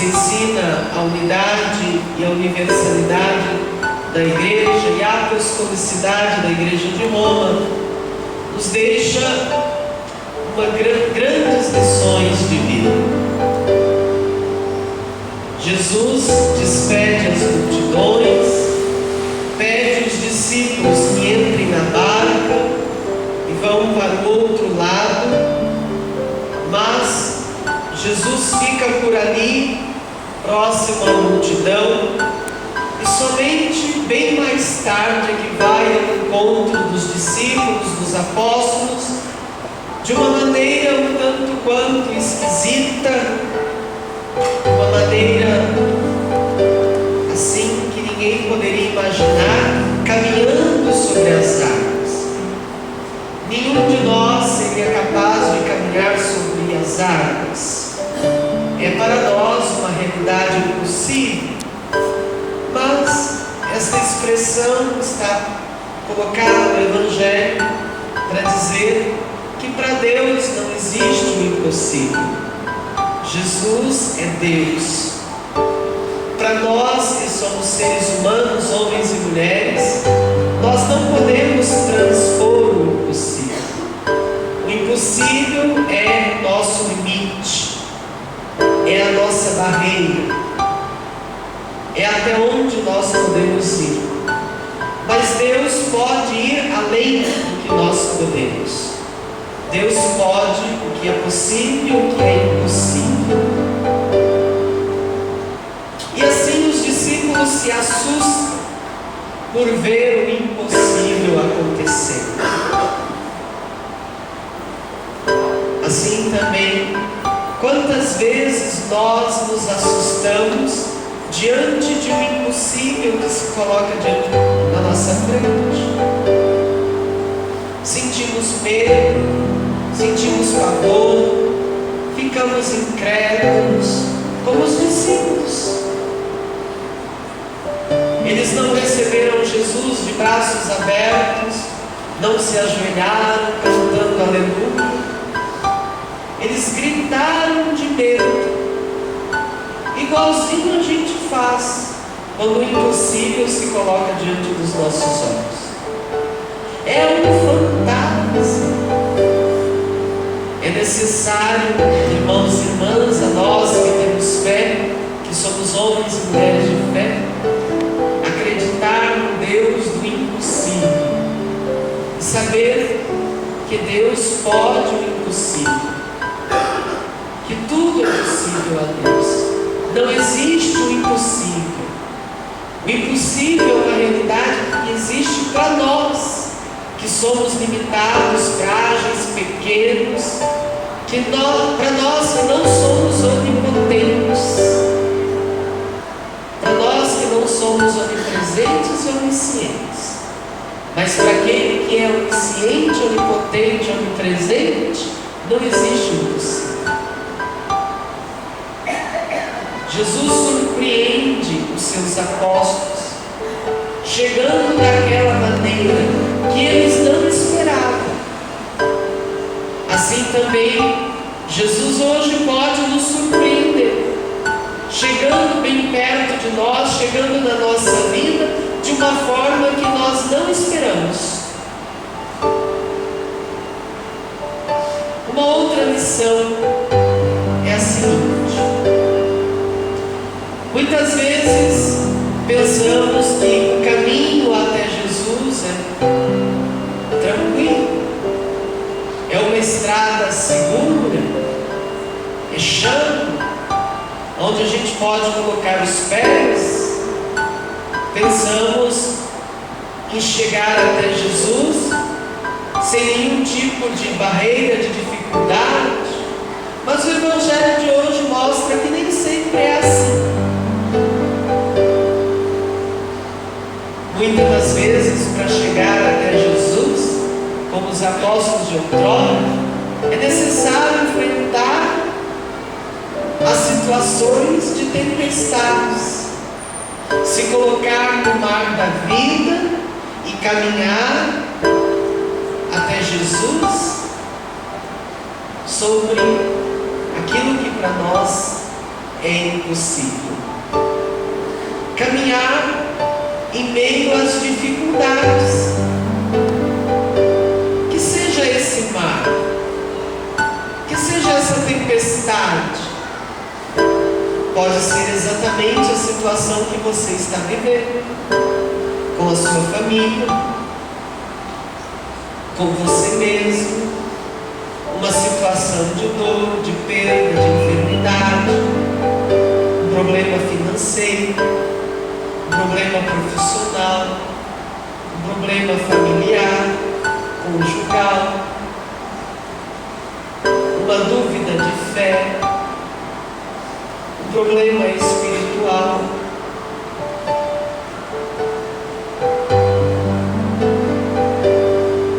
nos ensina a unidade e a universalidade da Igreja e a apostolicidade da Igreja de Roma, nos deixa grandes lições de vida. Jesus despede as multidões, pede os discípulos que entrem na barca e vão para o outro lado, mas Jesus fica por ali, próximo à multidão, e somente bem mais tarde é que vai ao encontro dos discípulos, dos apóstolos, de uma maneira um tanto quanto esquisita, uma maneira assim que ninguém poderia imaginar, caminhando sobre as águas. Nenhum de nós seria capaz de caminhar sobre as águas. É para nós uma realidade impossível, mas esta expressão está colocada no Evangelho para dizer que para Deus não existe o impossível. Jesus é Deus. Para nós que somos seres humanos, homens e mulheres, nós não podemos transpor o impossível. O impossível é o nosso limite, é a nossa barreira, é até onde nós podemos ir. Mas Deus pode ir além do que nós podemos. Deus pode o que é possível e o que é impossível. E assim os discípulos se assustam por ver o impossível acontecer. Assim também, quantas vezes nós nos assustamos diante de um impossível que se coloca diante da nossa frente. Sentimos medo, sentimos pavor, ficamos incrédulos, como os discípulos. Eles não receberam Jesus de braços abertos, não se ajoelharam cantando aleluia. Eles gritaram de medo, igualzinho a gente faz quando o impossível se coloca diante dos nossos olhos. É um fantasma. É necessário, irmãos e irmãs, a nós que temos fé, que somos homens e mulheres de fé, acreditar no Deus do impossível e saber que Deus pode o impossível, que tudo é possível a Deus. Não existe o impossível. O impossível é uma realidade que existe para nós, que somos limitados, frágeis, pequenos, para nós que não somos onipotentes, para nós que não somos onipresentes e oniscientes. Mas para aquele que é onisciente, onipotente, onipresente, não existe o impossível. Jesus surpreende os seus apóstolos, chegando daquela maneira que eles não esperavam. Assim também, Jesus hoje pode nos surpreender, chegando bem perto de nós, chegando na nossa vida, de uma forma que nós não esperamos. Uma outra lição é a seguinte: muitas vezes pensamos que o caminho até Jesus é tranquilo, é uma estrada segura, é chão, onde a gente pode colocar os pés. Pensamos em chegar até Jesus sem nenhum tipo de barreira, de dificuldade, mas o Evangelho de hoje mostra que nem sempre é assim. Muitas das vezes, para chegar até Jesus, como os apóstolos de outrora, é necessário enfrentar as situações de tempestades, se colocar no mar da vida e caminhar até Jesus sobre aquilo que para nós é impossível. Caminhar em meio às dificuldades. Que seja esse mar, que seja essa tempestade, pode ser exatamente a situação que você está vivendo, com a sua família, com você mesmo, uma situação de dor, de perda, de enfermidade, um problema financeiro, um problema profissional, um problema familiar, conjugal, uma dúvida de fé, um problema espiritual.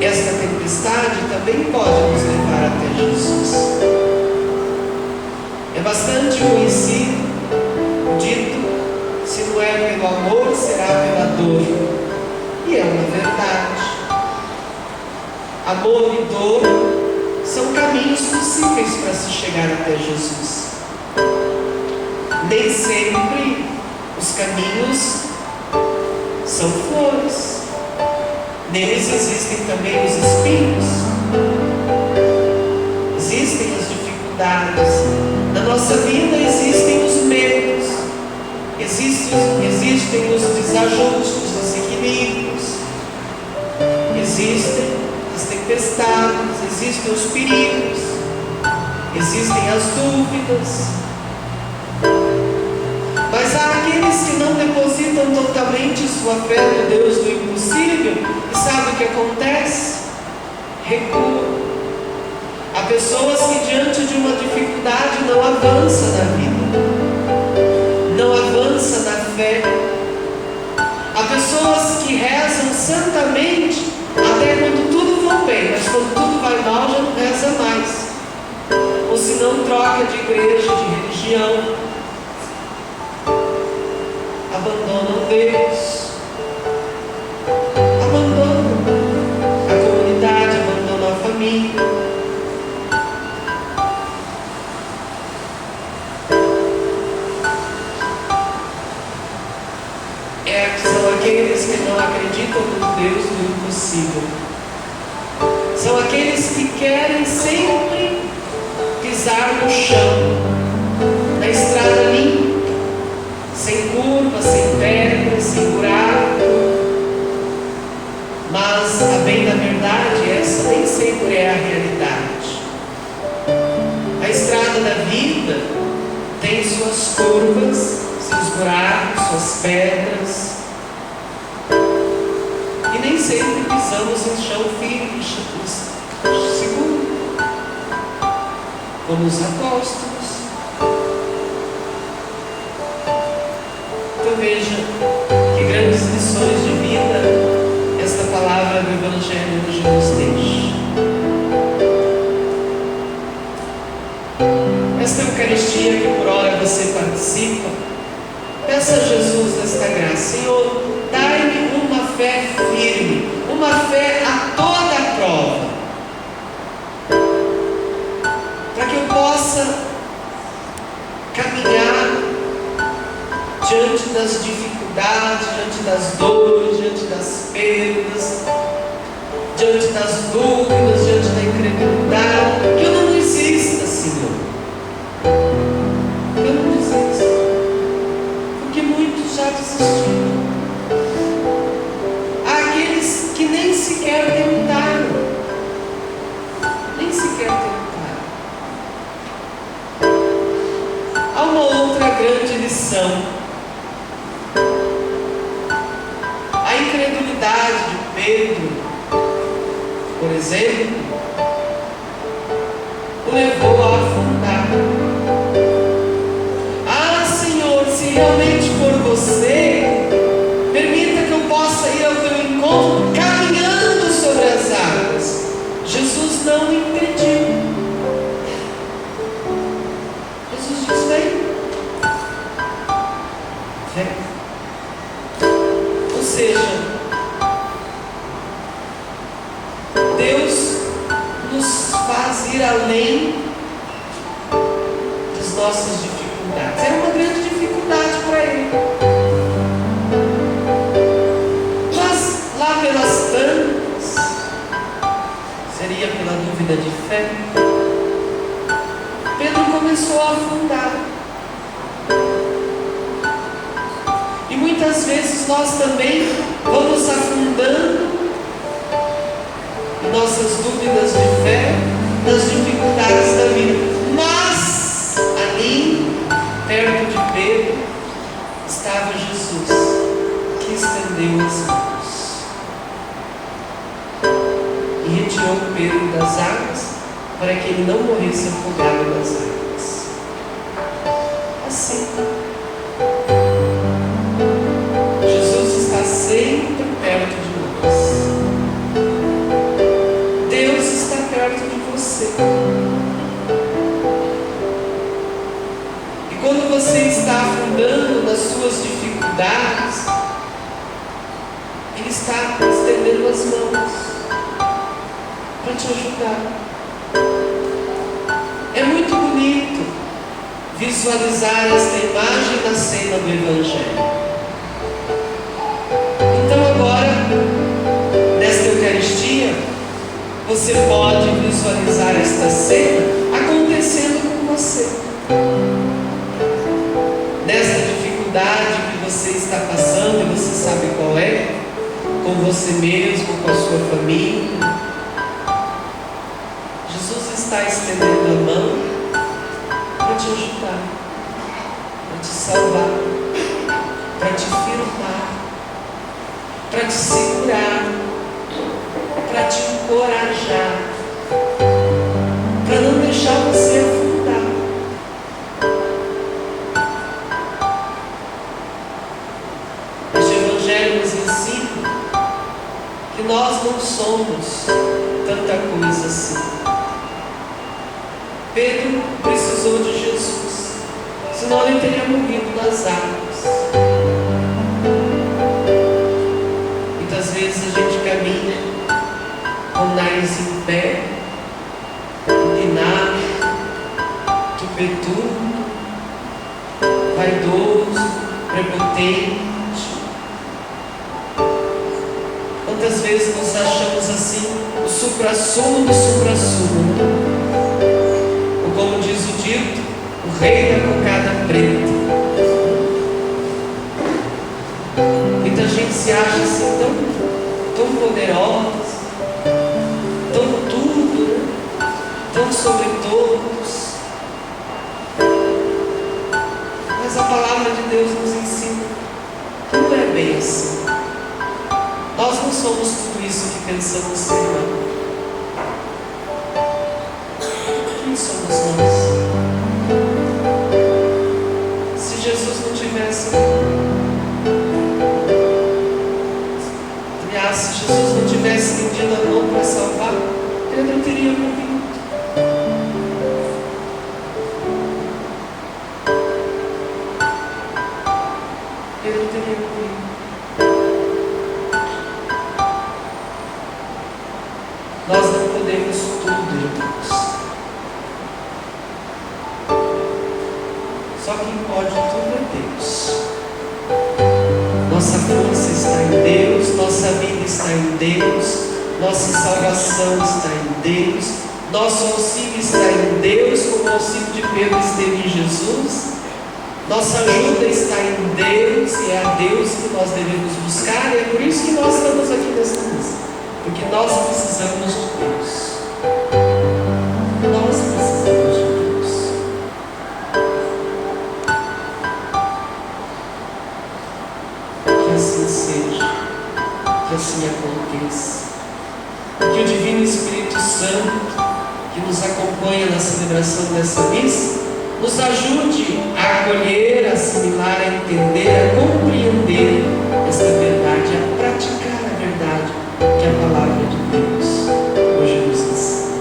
Esta tempestade também pode nos levar até Jesus. É bastante conhecido o dito: se não é pelo amor, será pela dor. E é uma verdade. Amor e dor são caminhos possíveis para se chegar até Jesus. Nem sempre os caminhos são flores. Neles existem também os espinhos. Existem as dificuldades. Na nossa vida existem os medos. Existem os desajustes, os desequilíbrios. Existem as tempestades, existem os perigos, existem as dúvidas. Mas há aqueles que não depositam totalmente sua fé no Deus do impossível e sabe o que acontece? Recuam. Há pessoas que diante de uma dificuldade não avançam na vida, não avançam na fé. Há pessoas que rezam santamente até quando tudo vai bem, mas quando tudo vai mal já não reza mais. Ou se não, troca de igreja, de religião. Abandonam Deus, abandonam a comunidade, abandonam a família. São aqueles que não acreditam no Deus do impossível. São aqueles que querem sempre pisar no chão, na estrada limpa, sem curva, sem pedra, sem buraco. Mas, a bem da verdade, essa nem sempre é a realidade. A estrada da vida tem suas curvas, seus buracos, suas pedras. E nem sempre pisamos em chão firme, seguro, como os apóstolos. Então veja que grandes lições de vida esta palavra do Evangelho hoje nos deixa. Esta Eucaristia que por hora você participa, peça a Jesus nesta graça: Senhor, dai-me uma fé firme, uma fé a toda a prova, para que eu possa caminhar diante das dificuldades, diante das dores, diante das perdas, diante das dúvidas, diante da incredulidade. Que eu não desista, Senhor. Eu não desisto, porque muitos já desistiram. Há aqueles que nem sequer tentaram, Há uma outra grande lição. A incredulidade de Pedro, por exemplo, o levou a afundar. Ah, Senhor, se realmente for você, permita que eu possa ir ao teu encontro caminhando sobre as águas. Jesus não o impediu. Jesus diz: vem. Ou seja, Deus nos faz ir além das nossas dificuldades. dificuldades. Era uma grande dificuldade para ele. Mas lá pelas tantas, seria pela dúvida de fé, Pedro começou a afundar. E muitas vezes nós também vamos afundando em nossas dúvidas de fé, nas dificuldades da vida. Mas ali, perto de Pedro, estava Jesus, que estendeu as mãos e retirou Pedro das águas, para que ele não morresse afogado nas águas. Assim, Jesus está sempre perto de nós. Deus está perto de você. E quando você está afundando nas suas dificuldades, Ele está estendendo as mãos para te ajudar. É muito bonito visualizar esta imagem na cena do Evangelho. Então agora, nesta Eucaristia, você pode visualizar esta cena acontecendo com você. Nesta dificuldade que você está passando, e você sabe qual é, com você mesmo, com a sua família, Jesus está estendendo a mão para te ajudar, para te salvar, para te firmar, para te segurar, para te encorajar, para não deixar você afundar. Este Evangelho nos ensina que nós não somos tanta coisa assim. Pedro precisou de Jesus, senão ele teria morrido nas águas. Muitas vezes a gente caminha com o nariz em pé, empinado, tupetudo, vaidoso, prepotente. Quantas vezes nós achamos assim o suprassumo do suprassumo? Ou como diz o dito, o rei da cocada preta. Muita gente se acha assim tão poderosa, tão tudo, né? Tão sobre todos. Mas a palavra de Deus nos ensina que não é bem assim. Nós não somos tudo isso que pensamos ser, não. Quem somos nós? Se Jesus não tivesse, aliás, se Jesus não tivesse estendido a mão para salvar, Pedro teria morrido. Pedro teria morrido. Nós não podemos tudo, irmãos. Só quem pode tudo é Deus. Nossa força está em Deus, nossa vida está em Deus, nossa salvação está em Deus, nosso auxílio está em Deus, como o auxílio de Pedro esteve em Jesus. Nossa ajuda está em Deus e é a Deus que nós devemos buscar, e é por isso que nós estamos aqui nesta missa. Porque nós precisamos de Deus. Nós precisamos de Deus. Que assim seja. Que assim aconteça. Que o Divino Espírito Santo, que nos acompanha na celebração dessa missa, nos ajude a acolher, a assimilar, a entender, a compreender esta verdade, a praticar a verdade que é a palavra de Deus hoje nos ensina.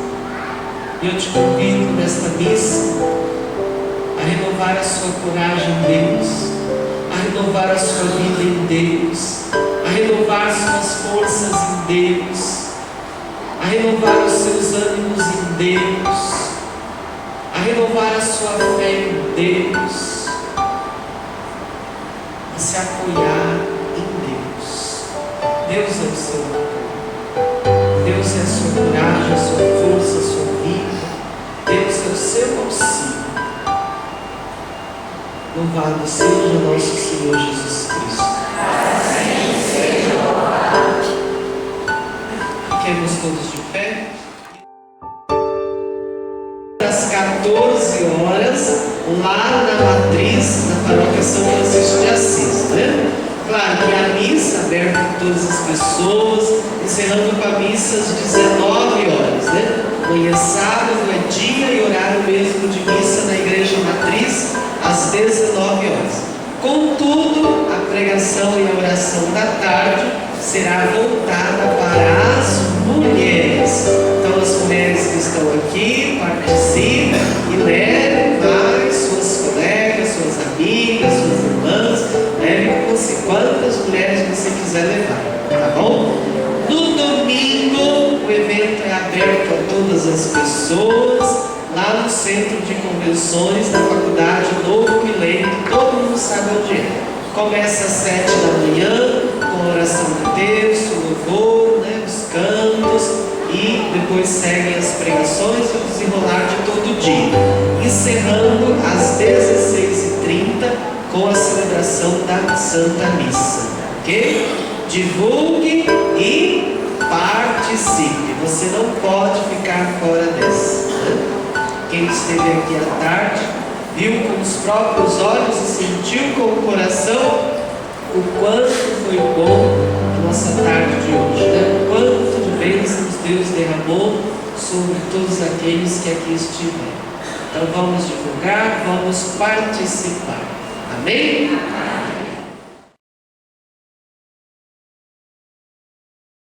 E eu te convido nesta missa a renovar a sua coragem em Deus, a renovar a sua vida em Deus, a renovar suas forças em Deus, a renovar os seus ânimos em Deus, a renovar a sua fé em Deus, se apoiar em Deus. Deus é o seu apoio. Deus é a sua coragem, a sua força, a sua vida. Deus é o seu auxílio. Louvado seja nosso Senhor Jesus Cristo. Fiquemos todos de pé. Às 14 horas, lá na matriz, na paróquia São Francisco de Assis, né? Claro que a missa aberta para todas as pessoas, encerrando com a missa às 19 horas, né? Amanhã sábado é dia e horário mesmo de missa na igreja matriz, às 19 horas. Contudo, a pregação e a oração da tarde será voltada para as mulheres. Então, as mulheres que estão aqui participem e levem mais suas colegas, suas amigas, suas irmãs. Leve com você quantas mulheres você quiser levar, tá bom? No domingo, o evento é aberto a todas as pessoas, lá no Centro de Convenções da Faculdade Novo Milênio, todo mundo sabe onde é. Começa às 7 da manhã, com a oração do terço, o louvor, né, os cantos, e depois seguem as pregações e o desenrolar de todo dia, encerrando às 16h30 com a celebração da Santa Missa, ok? Divulgue e participe, você não pode ficar fora dessa, né? Quem esteve aqui à tarde viu com os próprios olhos e sentiu com o coração o quanto foi bom a nossa tarde de hoje, né? O quanto de bênçãos Deus derramou sobre todos aqueles que aqui estiveram. Então vamos divulgar, vamos participar. Amém?